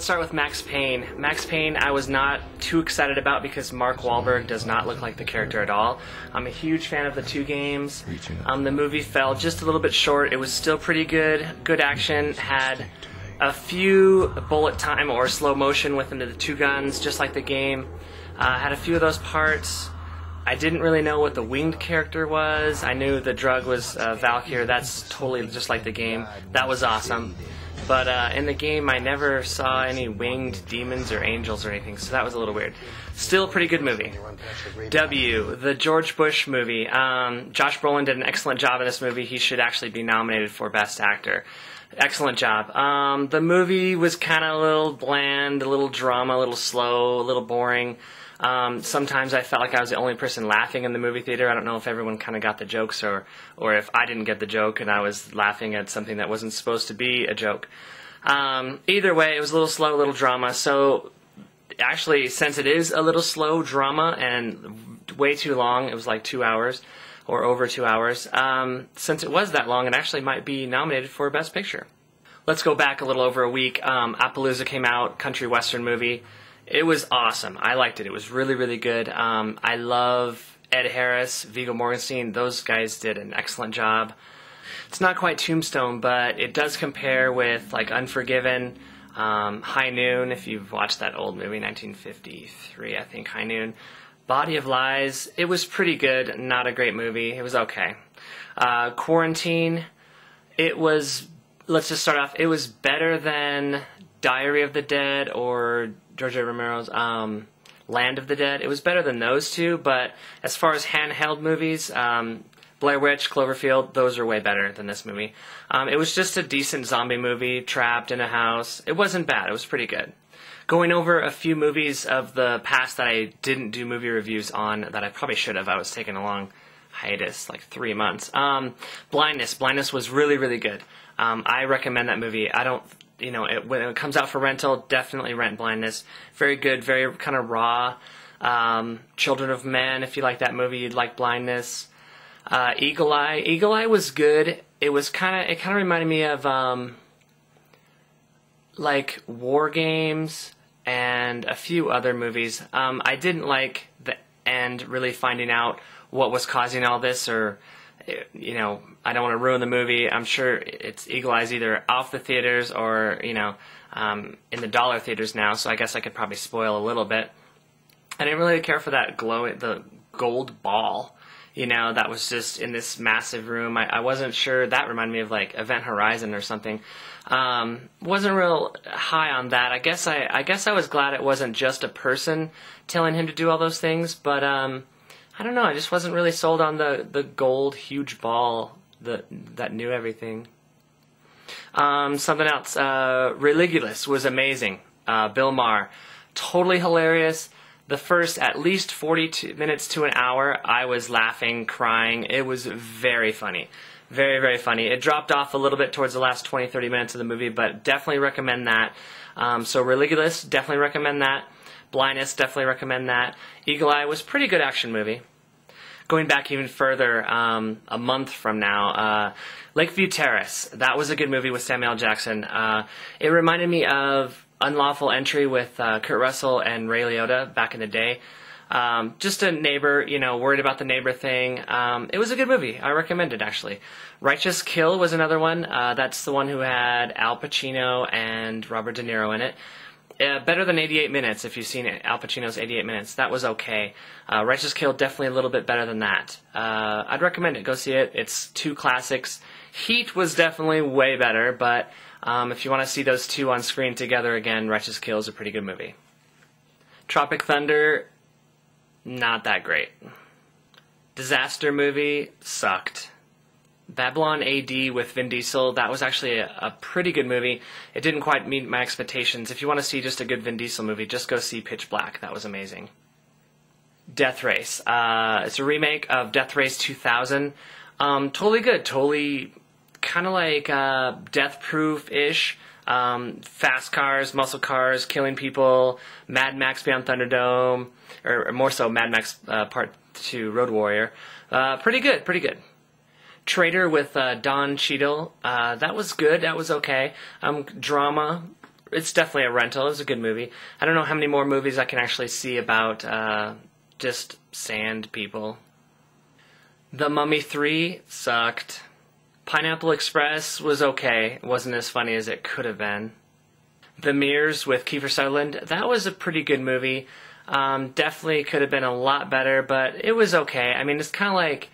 start with Max Payne. Max Payne I was not too excited about because Mark Wahlberg does not look like the character at all. I'm a huge fan of the two games. The movie fell just a little bit short. It was still pretty good. Good action. Had a few bullet time or slow motion within the two guns, just like the game. Had a few of those parts. I didn't really know what the winged character was. I knew the drug was Valkyr. That's totally just like the game. That was awesome. But in the game, I never saw any winged demons or angels or anything, so that was a little weird. Still a pretty good movie. W, the George Bush movie. Josh Brolin did an excellent job in this movie. He should actually be nominated for Best Actor. Excellent job. The movie was kind of a little bland, a little drama, a little slow, a little boring. Sometimes I felt like I was the only person laughing in the movie theater. I don't know if everyone kind of got the jokes or if I didn't get the joke and I was laughing at something that wasn't supposed to be a joke. Either way, it was a little slow, a little drama. So actually, since it is a little slow drama and way too long, it was like 2 hours or over 2 hours. Since it was that long, it actually might be nominated for Best Picture. Let's go back a little over a week. Appaloosa came out, country western movie. It was awesome. I liked it. It was really, really good. I love Ed Harris, Viggo Mortensen. Those guys did an excellent job. It's not quite Tombstone, but it does compare with like Unforgiven, High Noon, if you've watched that old movie, 1953, I think, High Noon. Body of Lies, it was pretty good. Not a great movie. It was okay. Quarantine, it was, let's just start off, it was better than Diary of the Dead or George A. Romero's Land of the Dead. It was better than those two, but as far as handheld movies, Blair Witch, Cloverfield, those are way better than this movie. It was just a decent zombie movie, trapped in a house. It wasn't bad. It was pretty good. Going over a few movies of the past that I didn't do movie reviews on that I probably should have. I was taking a long hiatus, like 3 months. Blindness. Blindness was really, really good. I recommend that movie. I don't... when it comes out for rental, definitely rent Blindness. Very good, very kind of raw. Children of Men, if you like that movie, you'd like Blindness. Eagle Eye. Eagle Eye was good. It kind of reminded me of like War Games and a few other movies. I didn't like the end, really finding out what was causing all this, or I don't want to ruin the movie. I'm sure it's Eagle Eye's either off the theaters or, in the dollar theaters now, so I guess I could probably spoil a little bit. I didn't really care for that the gold ball, that was just in this massive room. I wasn't sure. That reminded me of like Event Horizon or something. Wasn't real high on that. I guess I was glad it wasn't just a person telling him to do all those things, but I don't know. I just wasn't really sold on the gold huge ball that knew everything. Something else. Religulous was amazing. Bill Maher, totally hilarious. The first at least 42 minutes to an hour, I was laughing, crying. It was very funny. Very, very funny. It dropped off a little bit towards the last 20, 30 minutes of the movie, but definitely recommend that. So Religulous, definitely recommend that. Blindness, definitely recommend that. Eagle Eye was a pretty good action movie. Going back even further, a month from now, Lakeview Terrace. That was a good movie with Samuel L. Jackson. It reminded me of Unlawful Entry with Kurt Russell and Ray Liotta back in the day. Just a neighbor, worried about the neighbor thing. It was a good movie. I recommend it, actually. Righteous Kill was another one. That's the one who had Al Pacino and Robert De Niro in it. Better than 88 Minutes, if you've seen it. Al Pacino's 88 Minutes. That was okay. Righteous Kill, definitely a little bit better than that. I'd recommend it. Go see it. It's two classics. Heat was definitely way better, but if you want to see those two on screen together again, Righteous Kill is a pretty good movie. Tropic Thunder, not that great. Disaster movie, sucked. Babylon AD with Vin Diesel, that was actually a pretty good movie. It didn't quite meet my expectations. If you want to see just a good Vin Diesel movie, just go see Pitch Black. That was amazing. Death Race. It's a remake of Death Race 2000. Totally good. Totally kind of like Death Proof-ish. Fast cars, muscle cars, killing people. Mad Max Beyond Thunderdome. Or more so, Mad Max Part 2 Road Warrior. Pretty good. Pretty good. Traitor with Don Cheadle. That was good. That was okay. Drama. it's definitely a rental. It was a good movie. I don't know how many more movies I can actually see about just sand people. The Mummy 3 sucked. Pineapple Express was okay. It wasn't as funny as it could have been. The Mirrors with Kiefer Sutherland, that was a pretty good movie. Definitely could have been a lot better, but it was okay. I mean, it's kind of like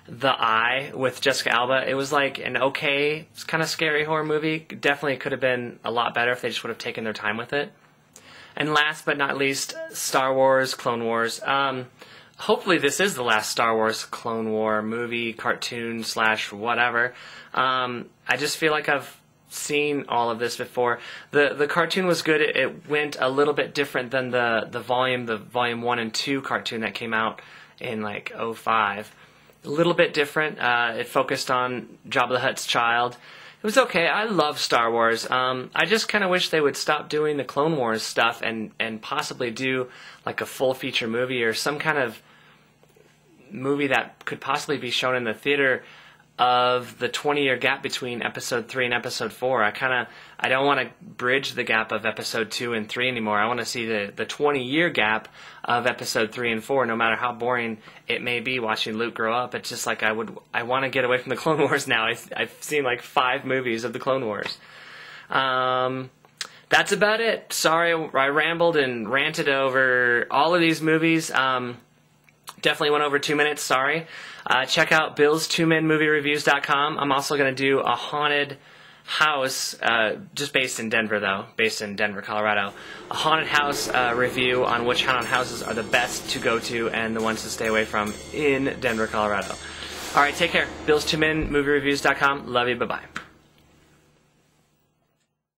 The Eye with Jessica Alba. It was like an okay, it's kind of scary horror movie. Definitely could have been a lot better if they just would have taken their time with it. And last but not least, Star Wars, Clone Wars. Hopefully this is the last Star Wars Clone War movie, cartoon / whatever. I just feel like I've seen all of this before. The cartoon was good. It went a little bit different than the volume 1 and 2 cartoon that came out in like '05. A little bit different. It focused on Jabba the Hutt's child. It was okay. I love Star Wars. I just kind of wish they would stop doing the Clone Wars stuff and possibly do like a full feature movie or some kind of movie that could possibly be shown in the theater of the 20-year gap between episode 3 and episode 4. I don't want to bridge the gap of episode 2 and 3 anymore. I want to see the 20-year gap of episode 3 and 4, no matter how boring it may be watching Luke grow up. It's just like I want to get away from the Clone Wars now. I've seen like 5 movies of the Clone Wars. That's about it. Sorry I rambled and ranted over all of these movies. Definitely went over 2 minutes, sorry. Check out Bill's2MenMovieReviews.com. I'm also going to do a haunted house, just based in Denver though, based in Denver, Colorado. A haunted house review on which haunted houses are the best to go to and the ones to stay away from in Denver, Colorado. Alright, take care. Bill's2MenMovieReviews.com. Love you, bye-bye.